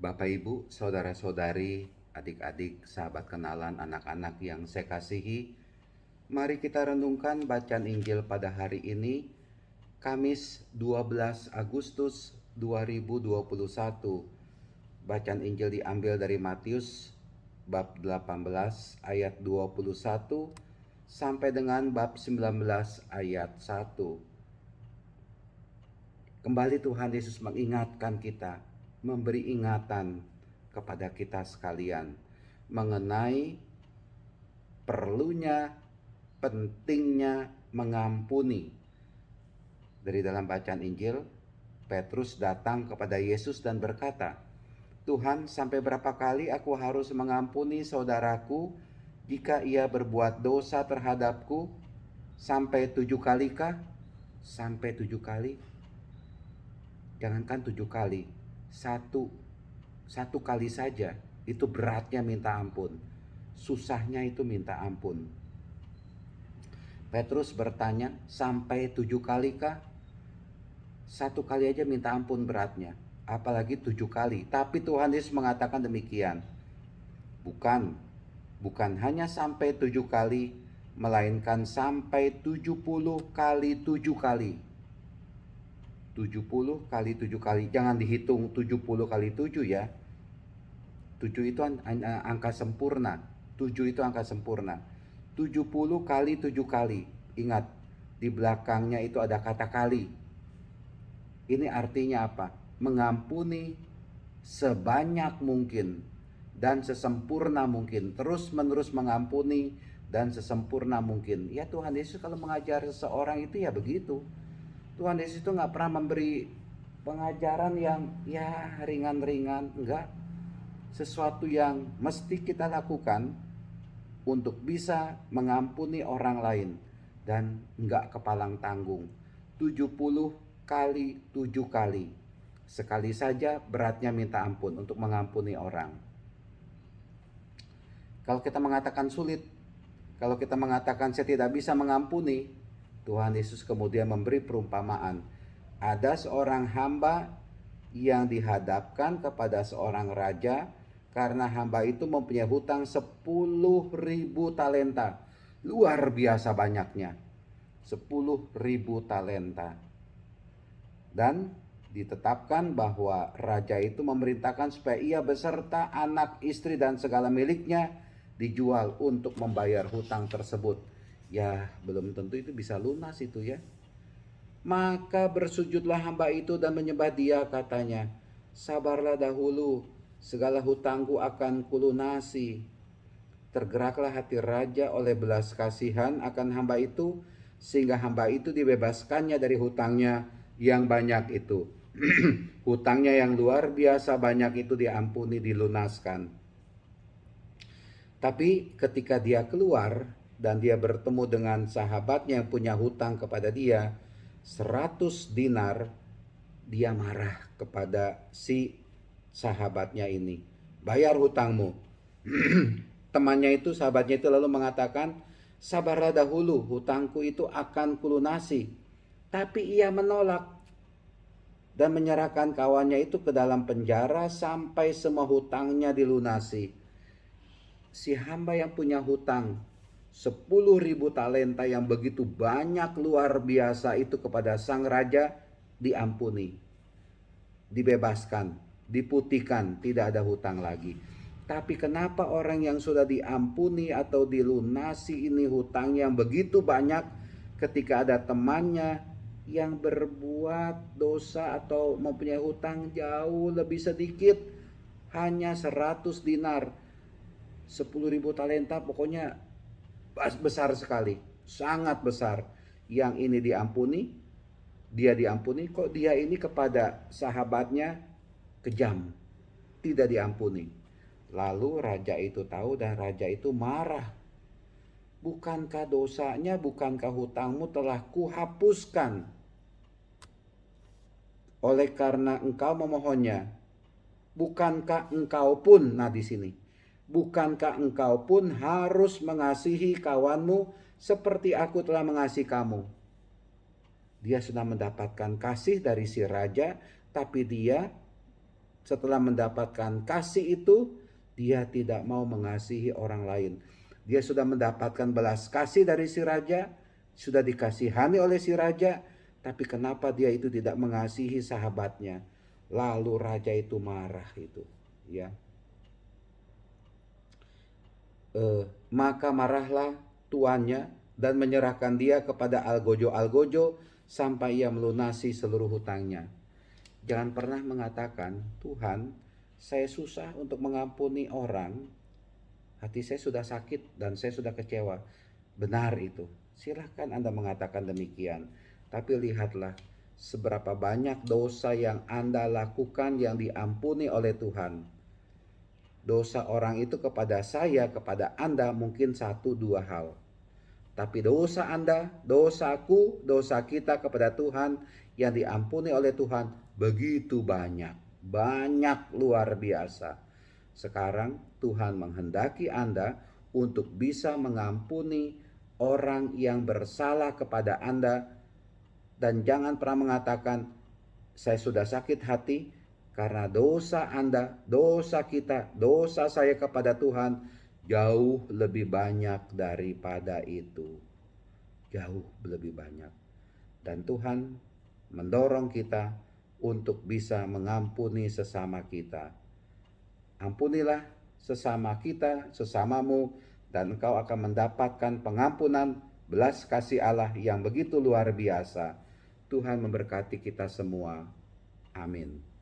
Bapak, Ibu, saudara-saudari, adik-adik, sahabat kenalan, anak-anak yang saya kasihi, mari kita renungkan bacaan Injil pada hari ini, Kamis 12 Agustus 2021. Bacaan Injil diambil dari Matius bab 18 ayat 21 sampai dengan bab 19 ayat 1. Kembali Tuhan Yesus mengingatkan kita, memberi ingatan kepada kita sekalian mengenai perlunya, pentingnya mengampuni. Dari dalam bacaan Injil, Petrus datang kepada Yesus dan berkata, "Tuhan, sampai berapa kali aku harus mengampuni saudaraku jika ia berbuat dosa terhadapku? Sampai 7 kalikah?" Sampai 7 kali? Jangankan 7 kali, satu kali saja itu beratnya minta ampun, susahnya itu minta ampun. Petrus bertanya, sampai 7 kali kah? 1 kali aja minta ampun beratnya, apalagi 7 kali. Tapi Tuhan Yesus mengatakan demikian, bukan hanya sampai 7 kali, melainkan sampai 70 kali 7 kali. 70 kali 7 kali, jangan dihitung 70 kali 7 ya. 7 itu angka sempurna. 7 itu angka sempurna. 70 kali 7 kali. Ingat, di belakangnya itu ada kata kali. Ini artinya apa? Mengampuni sebanyak mungkin dan sesempurna mungkin. Terus menerus mengampuni dan sesempurna mungkin. Ya, Tuhan Yesus kalau mengajar seseorang itu ya begitu. Tuhan Yesus itu gak pernah memberi pengajaran yang ya ringan-ringan. Enggak. Sesuatu yang mesti kita lakukan untuk bisa mengampuni orang lain dan enggak kepalang tanggung. 70 kali 7 kali. Sekali saja beratnya minta ampun untuk mengampuni orang. Kalau kita mengatakan sulit, kalau kita mengatakan saya tidak bisa mengampuni, Tuhan Yesus kemudian memberi perumpamaan. Ada seorang hamba yang dihadapkan kepada seorang raja karena hamba itu mempunyai hutang 10.000 talenta. Luar biasa banyaknya. 10.000 talenta. Dan ditetapkan bahwa raja itu memerintahkan supaya ia beserta anak, istri dan segala miliknya dijual untuk membayar hutang tersebut. Ya, belum tentu itu bisa lunas itu ya. Maka bersujudlah hamba itu dan menyembah dia, katanya, "Sabarlah dahulu, segala hutangku akan kulunasi." Tergeraklah hati raja oleh belas kasihan akan hamba itu, sehingga hamba itu dibebaskannya dari hutangnya yang banyak itu. Hutangnya yang luar biasa banyak itu diampuni, dilunaskan. Tapi ketika dia keluar dan dia bertemu dengan sahabatnya yang punya hutang kepada dia 100 dinar, dia marah kepada si sahabatnya ini. "Bayar hutangmu." Temannya itu, sahabatnya itu lalu mengatakan, "Sabarlah dahulu, hutangku itu akan kulunasi." Tapi ia menolak dan menyerahkan kawannya itu ke dalam penjara sampai semua hutangnya dilunasi. Si hamba yang punya hutang 10.000 talenta yang begitu banyak luar biasa itu kepada sang raja diampuni, dibebaskan, diputihkan, tidak ada hutang lagi. Tapi kenapa orang yang sudah diampuni atau dilunasi ini hutangnya yang begitu banyak, ketika ada temannya yang berbuat dosa atau mempunyai hutang jauh lebih sedikit, hanya 100 dinar, 10.000 talenta, pokoknya besar sekali, sangat besar. Yang ini diampuni, dia diampuni, kok dia ini kepada sahabatnya kejam, tidak diampuni. Lalu raja itu tahu dan raja itu marah. "Bukankah dosanya, bukankah hutangmu telah kuhapuskan oleh karena engkau memohonnya? Bukankah engkau pun," nah di sini, "bukankah engkau pun harus mengasihi kawanmu seperti aku telah mengasihi kamu?" Dia sudah mendapatkan kasih dari si raja, tapi dia setelah mendapatkan kasih itu, dia tidak mau mengasihi orang lain. Dia sudah mendapatkan belas kasih dari si raja, sudah dikasihani oleh si raja, tapi kenapa dia itu tidak mengasihi sahabatnya? Lalu raja itu marah itu, ya. Maka marahlah tuannya dan menyerahkan dia kepada algojo-algojo sampai ia melunasi seluruh hutangnya. Jangan pernah mengatakan, Tuhan, saya susah untuk mengampuni orang, hati saya sudah sakit dan saya sudah kecewa. Benar itu, silahkan Anda mengatakan demikian. Tapi lihatlah seberapa banyak dosa yang Anda lakukan yang diampuni oleh Tuhan. Dosa orang itu kepada saya, kepada Anda mungkin 1-2 hal. Tapi dosa Anda, dosaku, dosa kita kepada Tuhan yang diampuni oleh Tuhan begitu banyak. Banyak luar biasa. Sekarang Tuhan menghendaki Anda untuk bisa mengampuni orang yang bersalah kepada Anda. Dan jangan pernah mengatakan, saya sudah sakit hati, karena dosa Anda, dosa kita, dosa saya kepada Tuhan jauh lebih banyak daripada itu. Jauh lebih banyak. Dan Tuhan mendorong kita untuk bisa mengampuni sesama kita. Ampunilah sesama kita, sesamamu, dan engkau akan mendapatkan pengampunan belas kasih Allah yang begitu luar biasa. Tuhan memberkati kita semua. Amin.